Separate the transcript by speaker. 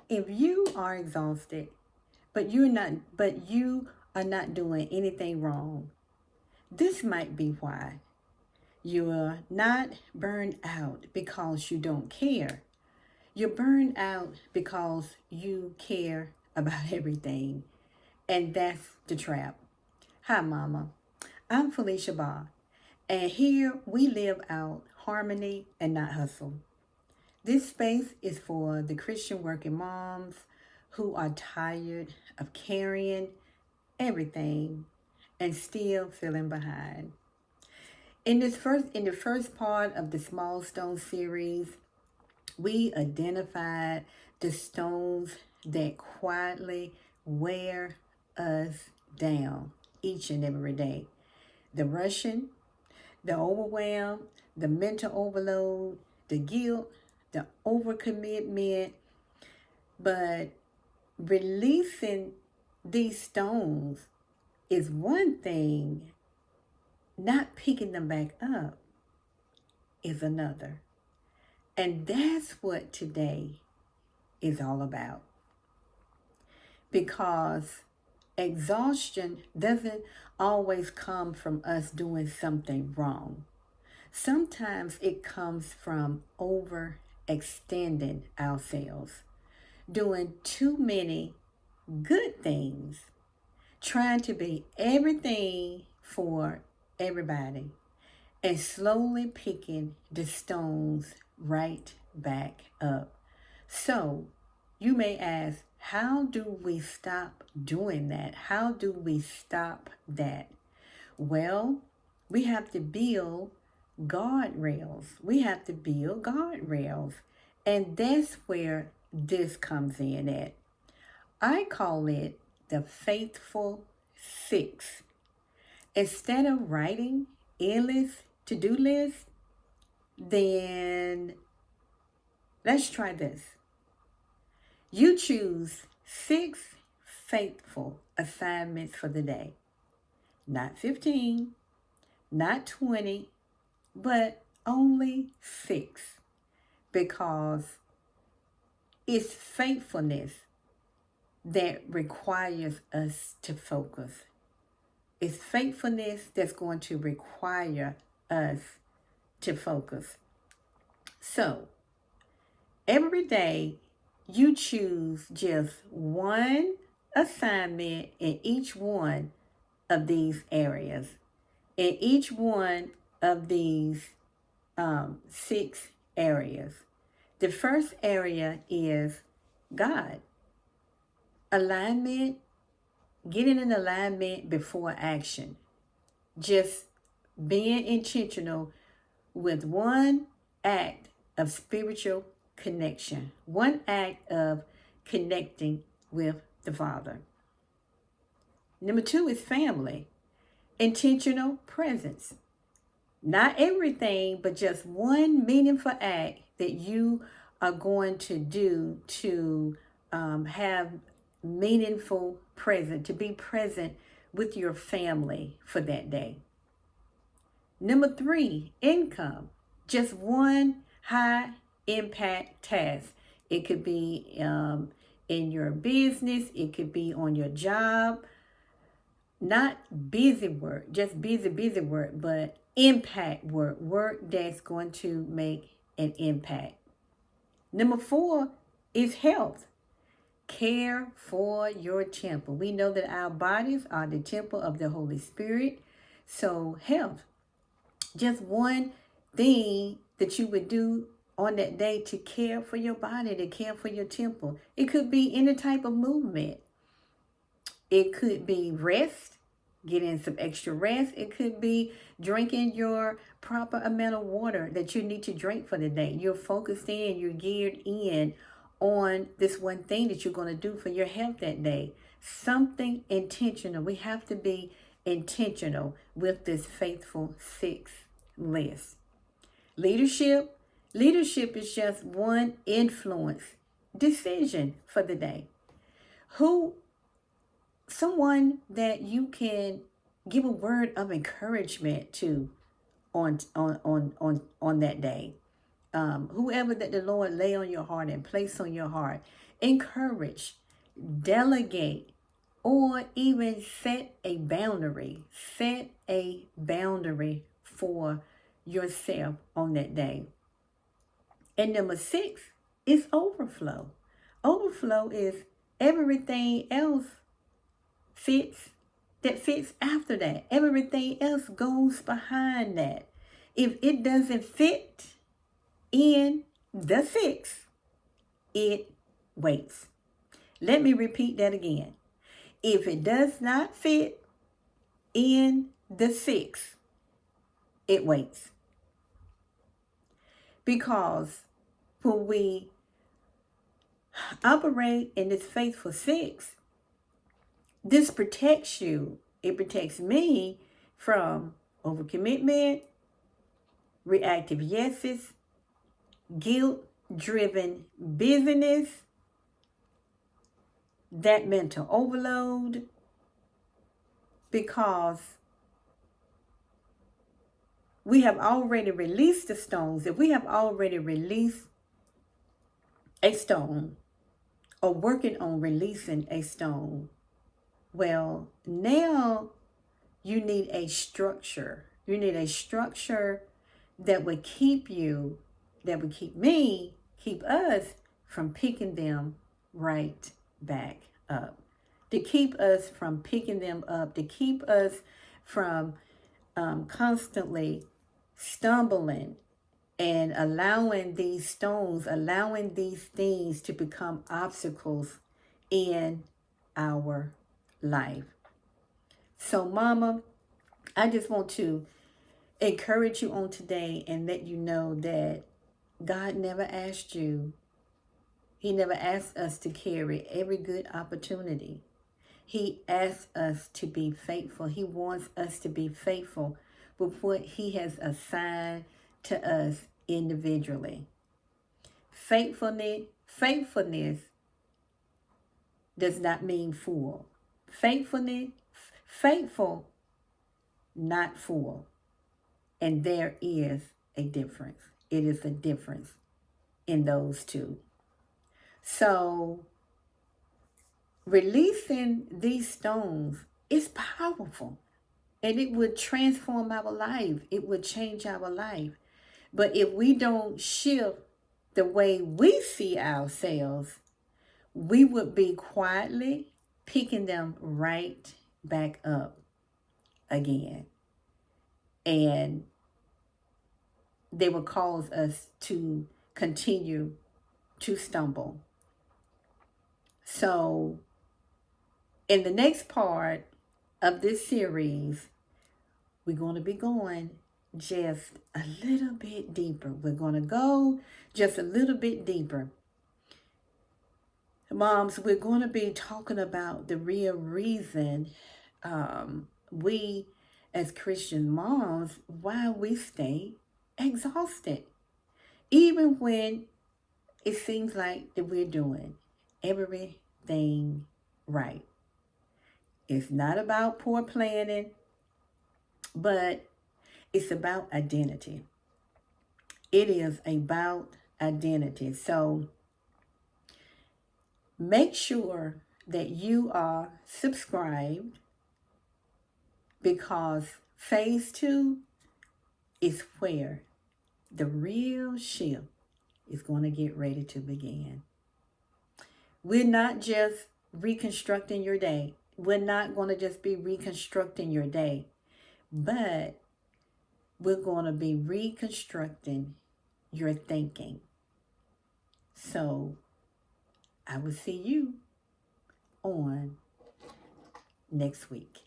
Speaker 1: If you are exhausted, but you are not doing anything wrong, this might be why. You're not burned out because you don't care. You're burned out because you care about everything. And that's the trap. Hi, Mama. I'm Felicia Barr. And here we live out harmony and not hustle. This space is for the Christian working moms who are tired of carrying everything and still feeling behind. In the first part of the Small Stone series, we identified the stones that quietly wear us down each and every day. The rushing, the overwhelm, the mental overload, the guilt, the overcommitment. But releasing these stones is one thing, not picking them back up is another. And that's what today is all about. Because exhaustion doesn't always come from us doing something wrong. Sometimes it comes from overextending ourselves, doing too many good things, trying to be everything for everybody, and slowly picking the stones right back up. So you may ask, how do we stop doing that? How do we stop that? Well, we have to build guardrails. We have to build guardrails. And that's where this comes in at. I call it the faithful six. Instead of writing endless to-do lists, then let's try this. You choose 6 faithful assignments for the day. Not 15, not 20, but only 6. Because it's faithfulness that requires us to focus. It's faithfulness that's going to require us to focus. So, every day you choose just one assignment in each one of these areas, in each one of these 6 areas. The first area is God. Alignment, getting in alignment before action. Just being intentional with one act of spiritual connection, one act of connecting with the Father. Number 2 is family, intentional presence. Not everything, but just one meaningful act that you are going to do to have meaningful present, to be present with your family for that day. Number 3, income. Just one high impact task. It could be in your business, it could be on your job. Not busy work, just busy work, but impact work, work that's going to make an impact. Number 4 is health. Care for your temple. We know that our bodies are the temple of the Holy Spirit. So health, just one thing that you would do on that day to care for your body, to care for your temple. It could be any type of movement. It could be rest, getting some extra rest. It could be drinking your proper amount of water that you need to drink for the day. You're focused in, you're geared in on this one thing that you're going to do for your health that day. Something intentional. We have to be intentional with this faithful 6 list. Leadership. Leadership is just one influence decision for the day. Someone that you can give a word of encouragement to on that day. whoever that the Lord lay on your heart and place on your heart, encourage, delegate, or even set a boundary. Set a boundary for yourself on that day. And number 6 is overflow. Overflow is everything else fits after that. Everything else goes behind that. If it doesn't fit in the 6, it waits. Let me repeat that again. If it does not fit in the 6, it waits. Because when we operate in this faithful 6, this protects you. It protects me from overcommitment, reactive yeses, guilt-driven busyness, that mental overload, because we have already released the stones. If we have already released a stone or working on releasing a stone, well, now you need a structure. You need a structure that would keep you, that would keep me, keep us from picking them right back up. To keep us from picking them up, to keep us from constantly stumbling and allowing these stones, allowing these things to become obstacles in our life. So, Mama, I just want to encourage you on today and let you know that God never asked you, He never asked us to carry every good opportunity. He asked us to be faithful. He wants us to be faithful with what He has assigned to us individually. Faithfulness does not mean full. Faithful, not full. And there is a difference. It is a difference in those two. So, releasing these stones is powerful. And it would transform our life. It would change our life. But if we don't shift the way we see ourselves, we would be quietly picking them right back up again. And they will cause us to continue to stumble. So, in the next part of this series, we're going to be going just a little bit deeper. We're going to go just a little bit deeper. Moms, we're going to be talking about the real reason we as Christian moms, why we stay exhausted. Even when it seems like that we're doing everything right. It's not about poor planning, but it's about identity. It is about identity. So make sure that you are subscribed, because phase 2 is where the real shift is going to get ready to begin. We're not just reconstructing your day. We're not going to just be reconstructing your day, but we're going to be reconstructing your thinking. So I will see you on next week.